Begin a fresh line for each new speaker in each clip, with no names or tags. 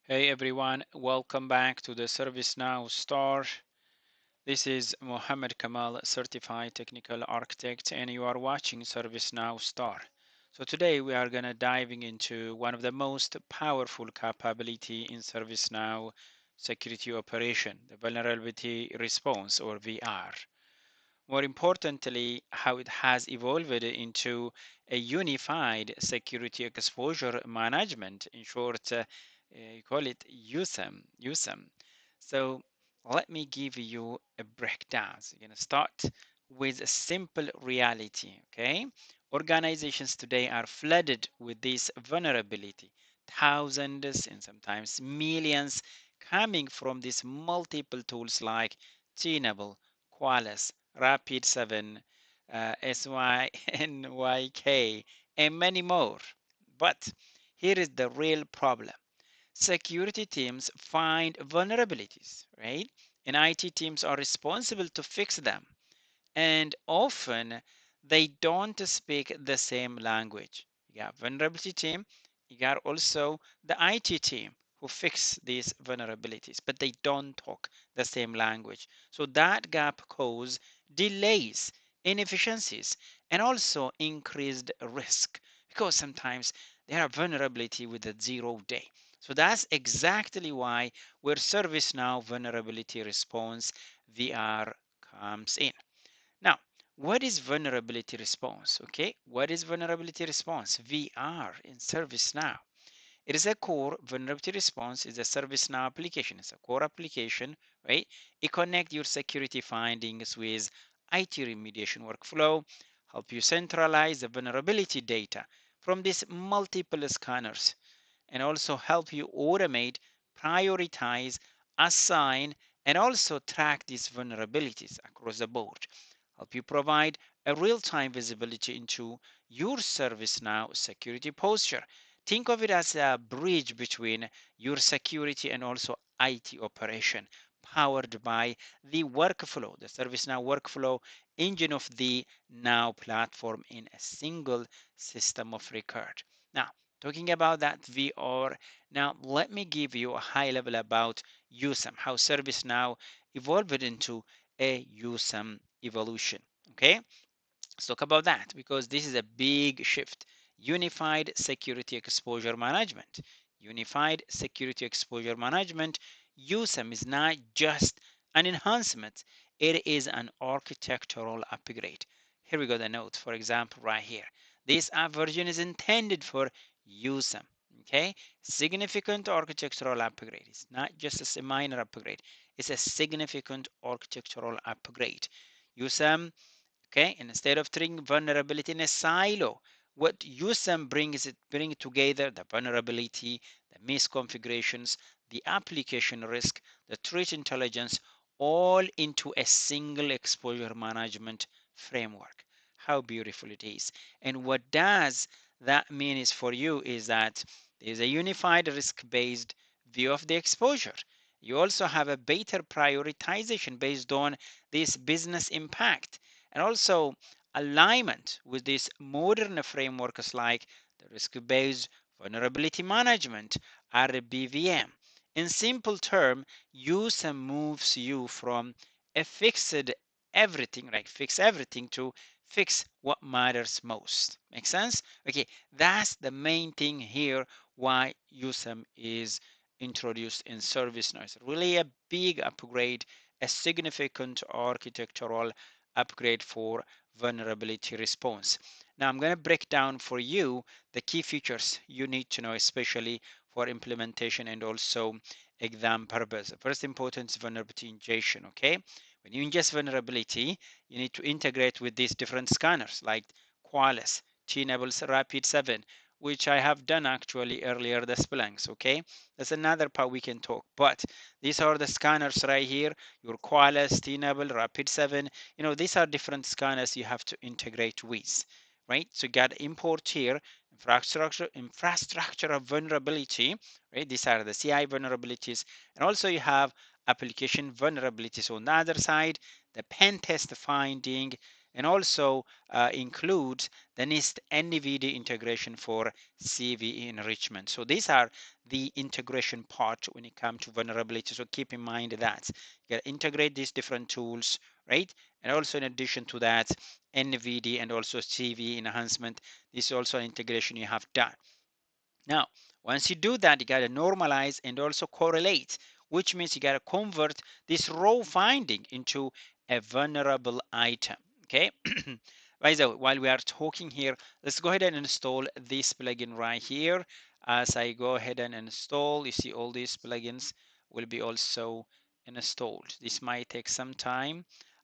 Hey everyone, welcome back to the ServiceNowStar. This is Mohammed Kemal, Certified Technical Architect, and you are watching ServiceNowStar. So today we are going to diving into one of the most powerful capability in ServiceNow security operation, the vulnerability response or VR. More importantly, how it has evolved into a unified security exposure management. In short, you call it USEM. USEM. So let me give you a breakdown. So you're going to start with a simple reality. Okay, organizations today are flooded with this vulnerability, thousands and sometimes millions coming from these multiple tools like Tenable, Qualys, Rapid7, SYNYK, and many more. But here is the real problem. Security teams find vulnerabilities, right? And IT teams are responsible to fix them. And often they don't speak the same language. You got vulnerability team, you got also the IT team who fix these vulnerabilities, but they don't talk the same language. So that gap causes delays, inefficiencies, and also increased risk because sometimes there are vulnerability with a 0 day. So that's exactly why where ServiceNow vulnerability response VR comes in. Now, what is vulnerability response? Okay, what is vulnerability response? VR in ServiceNow. It is a core vulnerability response is a ServiceNow application. It's a core application, right? It connects your security findings with IT remediation workflow, help you centralize the vulnerability data from these multiple scanners, and also help you automate, prioritize, assign, and also track these vulnerabilities across the board. Help you provide a real-time visibility into your ServiceNow security posture. Think of it as a bridge between your security and also IT operation, powered by the workflow, the ServiceNow workflow engine of the Now platform in a single system of record. Now, talking about that VR, now let me give you a high level about USEM, how ServiceNow evolved into a USEM evolution. Okay, let's talk about that because this is a big shift. Unified Security Exposure Management. Unified Security Exposure Management, USEM, is not just an enhancement, it is an architectural upgrade. Here we go, the note, for example, right here. This app version is intended for USEM. Okay, significant architectural upgrade. It's not just a minor upgrade, it's a significant architectural upgrade. USEM, okay, instead of treating vulnerability in a silo, what USM brings it bring together the vulnerability, the misconfigurations, the application risk, the threat intelligence, all into a single exposure management framework. How beautiful it is. And what does that mean is for you is that there's a unified risk-based view of the exposure. You also have a better prioritization based on this business impact, and also alignment with these modern frameworks like the risk-based vulnerability management, RBVM. In simple term, USEM moves you from a fixed everything, like fix everything, to fix what matters most. Make sense? Okay, that's the main thing here why USEM is introduced in ServiceNow. It's really a big upgrade, a significant architectural upgrade for vulnerability response. Now I'm going to break down for you the key features you need to know, especially for implementation and also exam purpose. First important is vulnerability ingestion. Okay, when you ingest vulnerability, you need to integrate with these different scanners like Qualys, Tenable's Rapid7, which I have done actually earlier, the Splunks. Okay, that's another part we can talk, but these are the scanners right here, your Qualys, Tenable, Rapid7. These are different scanners you have to integrate with, right? So you got import here, infrastructure of vulnerability, right? These are the CI vulnerabilities, and also you have application vulnerabilities on the other side, the pen test finding, and also includes the NIST NVD integration for CVE enrichment. So these are the integration part when it comes to vulnerability. So keep in mind that you got to integrate these different tools, right? And also in addition to that, NVD and also CVE enhancement. This is also an integration you have done. Now, once you do that, you got to normalize and also correlate, which means you got to convert this raw finding into a vulnerable item. Okay. By the way, while we are talking here, let's go ahead and install this plugin right here. As I go ahead and install, you see all these plugins will be also installed. This might take some time,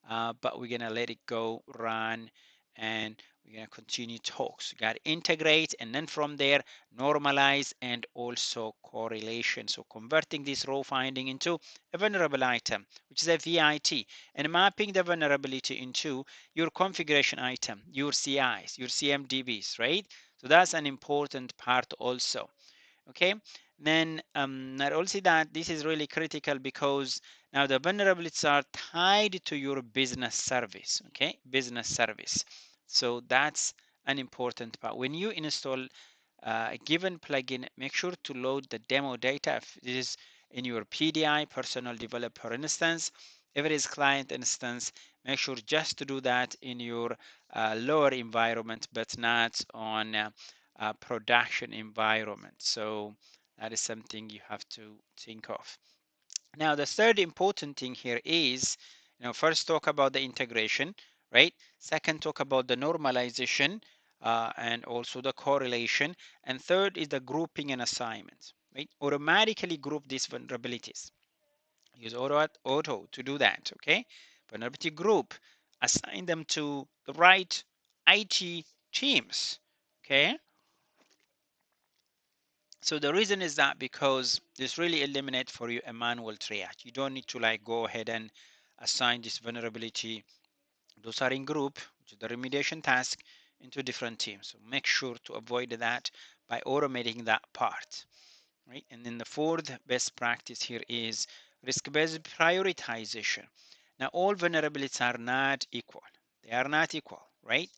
but we're gonna let it go run, and we're gonna continue talks. You got to integrate, and then from there normalize and also correlation. So converting this raw finding into a vulnerable item, which is a VIT, and mapping the vulnerability into your configuration item, your CIs, your CMDBs, right? So that's an important part also. Okay, then not only that, this is really critical because now the vulnerabilities are tied to your business service. Okay, business service. So that's an important part. When you install a given plugin, make sure to load the demo data if it is in your PDI, personal developer instance. If it is client instance, make sure just to do that in your lower environment, but not on production environment. So that is something you have to think of. Now, the third important thing here is, first talk about the integration, right? Second, talk about the normalization and also the correlation. And third is the grouping and assignment, right? Automatically group these vulnerabilities. Use auto to do that, okay? Vulnerability group, assign them to the right IT teams, okay? So the reason is that because this really eliminates for you a manual triage. You don't need to like go ahead and assign this vulnerability. Those are in group, which is the remediation task, into different teams. So make sure to avoid that by automating that part, right? And then the fourth best practice here is risk-based prioritization. Now, all vulnerabilities are not equal. They are not equal, right?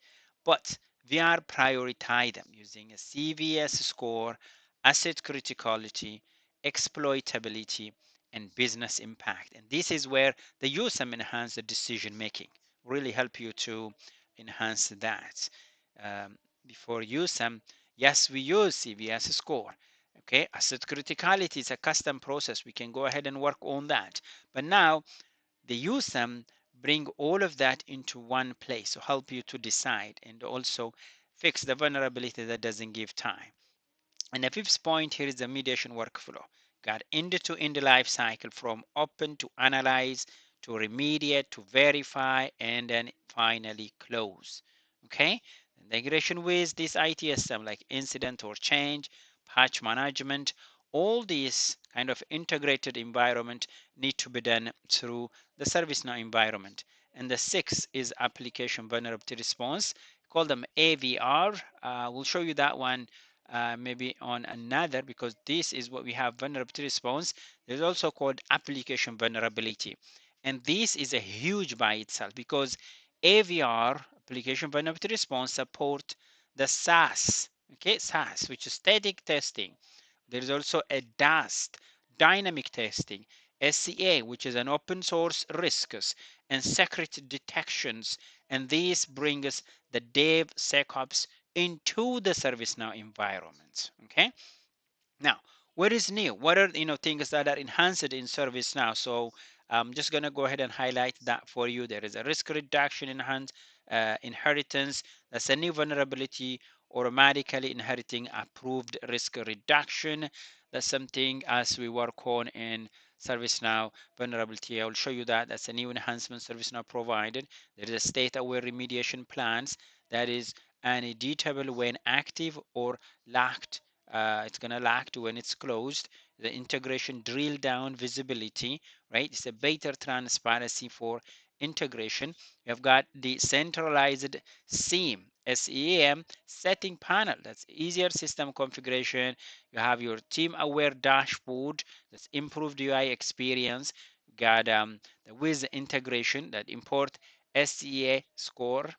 But we are prioritizing them using a CVSS score, asset criticality, exploitability, and business impact. And this is where the USEM enhance the decision making, really help you to enhance that. Um, Before USEM, yes, we use CVSS score. Okay, asset criticality is a custom process. We can go ahead and work on that. But now they use them, bring all of that into one place to help you to decide and also fix the vulnerability that doesn't give time. And the fifth point here is the mediation workflow. Got end-to-end life cycle from open to analyze to remediate to verify and then finally close. Okay, integration with this ITSM like incident or change, patch management, all these kind of integrated environment need to be done through the ServiceNow environment. And the sixth is application vulnerability response. Call them AVR. We'll show you that one maybe on another, because this is what we have vulnerability response. There's also called application vulnerability, and this is a huge by itself because AVR, application vulnerability response, support the SAST, okay, SAST, which is static testing. There is also a DAST, dynamic testing, SCA, which is an open source risks and secret detections, and these bring us the DevSecOps into the ServiceNow environment. Okay. Now, what is new? What are things that are enhanced in ServiceNow? So I'm just gonna go ahead and highlight that for you. There is a risk reduction enhanced inheritance. That's a new vulnerability, automatically inheriting approved risk reduction. That's something as we work on in ServiceNow vulnerability. I will show you that. That's a new enhancement ServiceNow provided. There is a state-aware remediation plans that is uneditable when active or lacked. It's gonna lack to when it's closed. The integration drill down visibility, right? It's a better transparency for integration. You've got the centralized SEAM setting panel. That's easier system configuration. You have your team aware dashboard. That's improved UI experience. You got the with integration that import SEA score.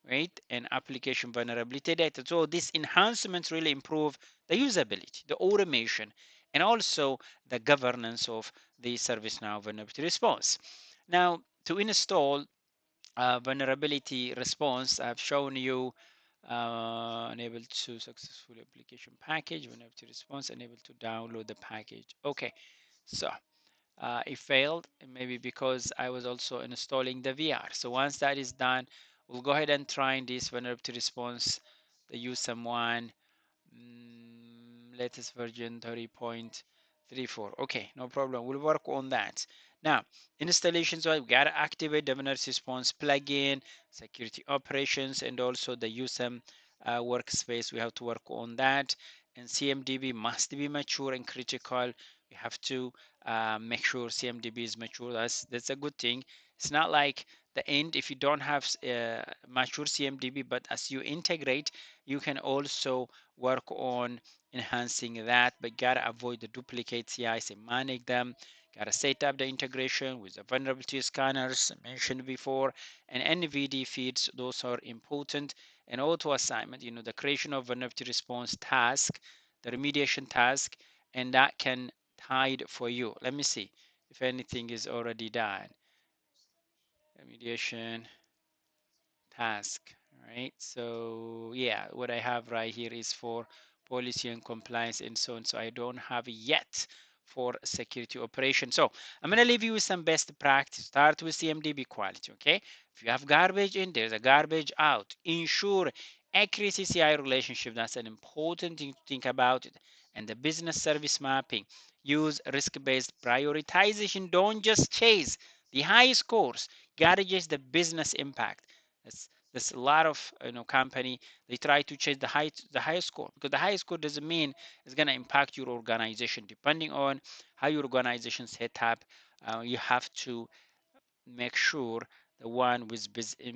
right? And application vulnerability data. So these enhancements really improve the usability, the automation, and also the governance of the ServiceNow Vulnerability Response. Now, to install vulnerability response, I've shown you unable to successfully application package, vulnerability response, unable to download the package. Okay, so it failed, maybe because I was also installing the VR. So once that is done, we'll go ahead and try this vulnerability response, the USEM one, latest version 30.34. Okay, no problem. We'll work on that. Now, installations, well, we gotta activate the vulnerability response plugin, security operations, and also the USEM workspace. We have to work on that. And CMDB must be mature and critical. We have to make sure CMDB is mature. That's a good thing. It's not like the end if you don't have mature CMDB, but as you integrate, you can also work on enhancing that, but gotta avoid the duplicate CIs and manage them. Gotta set up the integration with the vulnerability scanners mentioned before, and NVD feeds. Those are important. And auto assignment, the creation of vulnerability response task, the remediation task, and that can hide for you. Let me see if anything is already done. Remediation task. All right, so yeah, what I have right here is for policy and compliance and so on. So I don't have yet for security operation. So I'm going to leave you with some best practice. Start with CMDB quality. Okay, if you have garbage in, there's a garbage out. Ensure accuracy CI relationship. That's an important thing to think about it. And the business service mapping. Use risk-based prioritization. Don't just chase the high scores. Gotta chase the business impact. There's a lot of company, they try to chase the highest score, because the highest score doesn't mean it's going to impact your organization. Depending on how your organization set up, you have to make sure the one with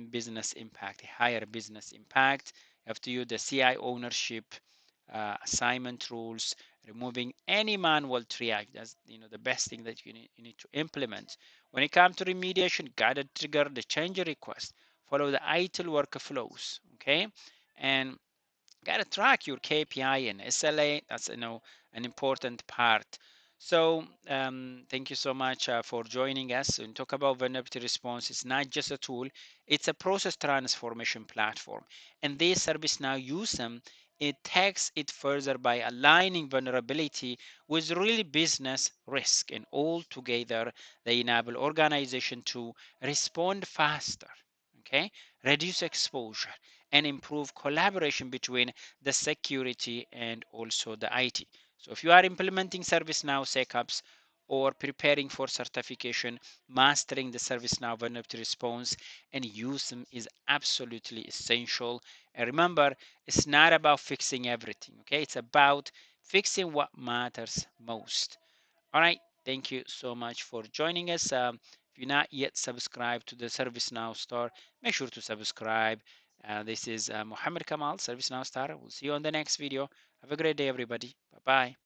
business impact, higher business impact. You have to use the CI ownership, assignment rules, removing any manual triage. That's the best thing that you need to implement. When it comes to remediation, gotta trigger the change request, follow the ITIL workflows, okay, and gotta track your KPI and SLA. That's an important part. So thank you so much for joining us and talk about vulnerability response. It's not just a tool; it's a process transformation platform. And this service now use them. It takes it further by aligning vulnerability with really business risk, and all together they enable organization to respond faster, okay, reduce exposure, and improve collaboration between the security and also the IT. So if you are implementing ServiceNow SecOps or preparing for certification, mastering the ServiceNow vulnerability response and use them is absolutely essential. And remember, it's not about fixing everything, okay? It's about fixing what matters most. All right. Thank you so much for joining us. If you're not yet subscribed to the ServiceNow Store, make sure to subscribe. This is Mohammed Kemal, ServiceNow Star. We'll see you on the next video. Have a great day, everybody. Bye bye.